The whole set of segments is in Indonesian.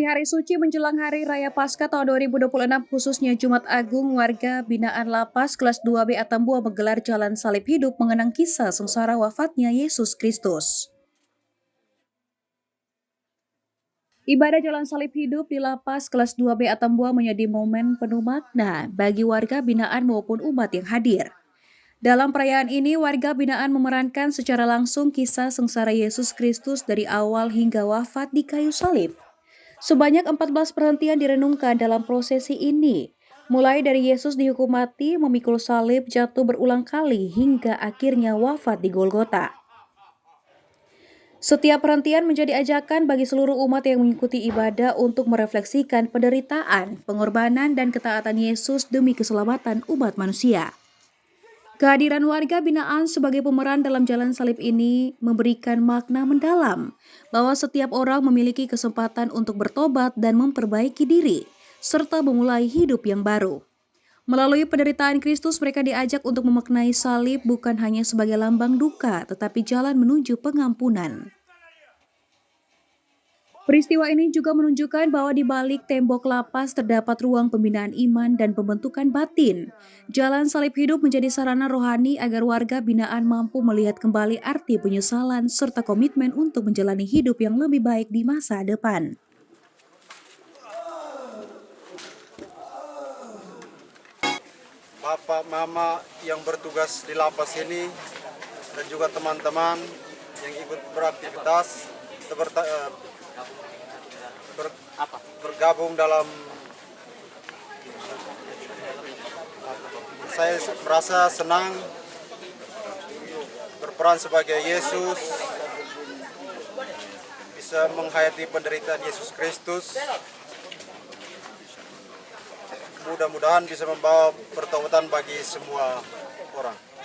Hari suci menjelang Hari Raya Paskah tahun 2026 khususnya Jumat Agung, warga binaan Lapas kelas 2B Atambua menggelar Jalan Salib Hidup mengenang kisah sengsara wafatnya Yesus Kristus. Ibadah Jalan Salib Hidup di Lapas kelas 2B Atambua menjadi momen penuh makna bagi warga binaan maupun umat yang hadir. Dalam perayaan ini, warga binaan memerankan secara langsung kisah sengsara Yesus Kristus dari awal hingga wafat di kayu salib. Sebanyak 14 perhentian direnungkan dalam prosesi ini, mulai dari Yesus dihukum mati, memikul salib, jatuh berulang kali, hingga akhirnya wafat di Golgota. Setiap perhentian menjadi ajakan bagi seluruh umat yang mengikuti ibadah untuk merefleksikan penderitaan, pengorbanan, dan ketaatan Yesus demi keselamatan umat manusia. Kehadiran warga binaan sebagai pemeran dalam jalan salib ini memberikan makna mendalam bahwa setiap orang memiliki kesempatan untuk bertobat dan memperbaiki diri, serta memulai hidup yang baru. Melalui penderitaan Kristus, mereka diajak untuk memaknai salib bukan hanya sebagai lambang duka, tetapi jalan menuju pengampunan. Peristiwa ini juga menunjukkan bahwa di balik tembok lapas terdapat ruang pembinaan iman dan pembentukan batin. Jalan Salib Hidup menjadi sarana rohani agar warga binaan mampu melihat kembali arti penyesalan serta komitmen untuk menjalani hidup yang lebih baik di masa depan. Bapak, Mama yang bertugas di lapas ini dan juga teman-teman yang ikut beraktivitas bergabung dalam, saya merasa senang berperan sebagai Yesus, bisa menghayati penderitaan Yesus Kristus. Mudah-mudahan bisa membawa pertobatan bagi semua orang.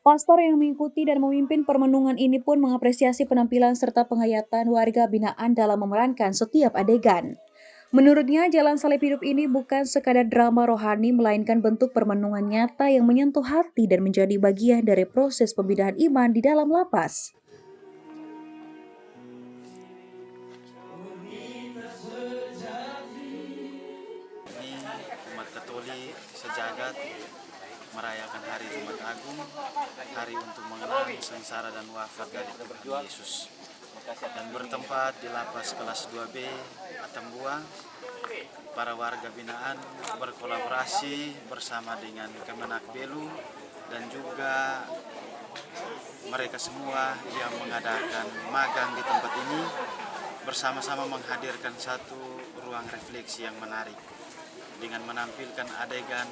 Pastor yang mengikuti dan memimpin permenungan ini pun mengapresiasi penampilan serta penghayatan warga binaan dalam memerankan setiap adegan. Menurutnya, Jalan Salib Hidup ini bukan sekadar drama rohani, melainkan bentuk permenungan nyata yang menyentuh hati dan menjadi bagian dari proses pembinaan iman di dalam lapas. Ini umat Katolik sejagat merayakan hari Jumat Agung, hari untuk mengenang sengsara dan wafat dari Tuhan Yesus. Dan bertempat di lapas kelas 2B Atambua, para warga binaan berkolaborasi bersama dengan Kemenak Belu dan juga mereka semua yang mengadakan magang di tempat ini bersama-sama menghadirkan satu ruang refleksi yang menarik dengan menampilkan adegan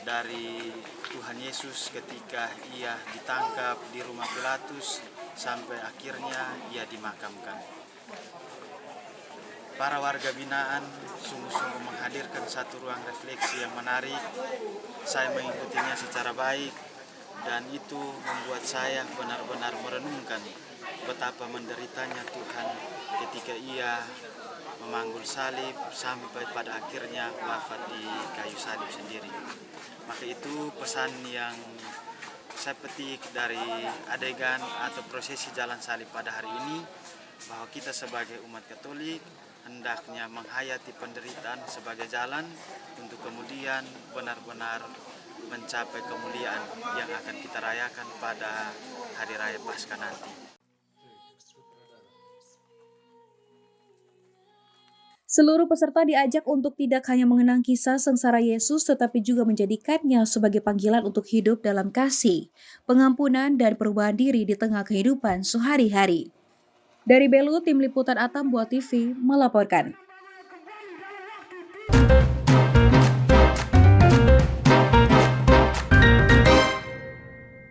dari Tuhan Yesus ketika ia ditangkap di rumah Pilatus sampai akhirnya ia dimakamkan. Para warga binaan sungguh-sungguh menghadirkan satu ruang refleksi yang menarik. Saya mengikutinya secara baik dan itu membuat saya benar-benar merenungkan betapa menderitanya Tuhan ketika ia memanggul salib sampai pada akhirnya wafat di kayu salib sendiri. Maka itu pesan yang saya petik dari adegan atau prosesi jalan salib pada hari ini, bahwa kita sebagai umat Katolik hendaknya menghayati penderitaan sebagai jalan untuk kemudian benar-benar mencapai kemuliaan yang akan kita rayakan pada Hari Raya Paskah nanti. Seluruh peserta diajak untuk tidak hanya mengenang kisah sengsara Yesus, tetapi juga menjadikannya sebagai panggilan untuk hidup dalam kasih, pengampunan, dan perubahan diri di tengah kehidupan sehari-hari. Dari Belu, Tim Liputan Atambua TV melaporkan.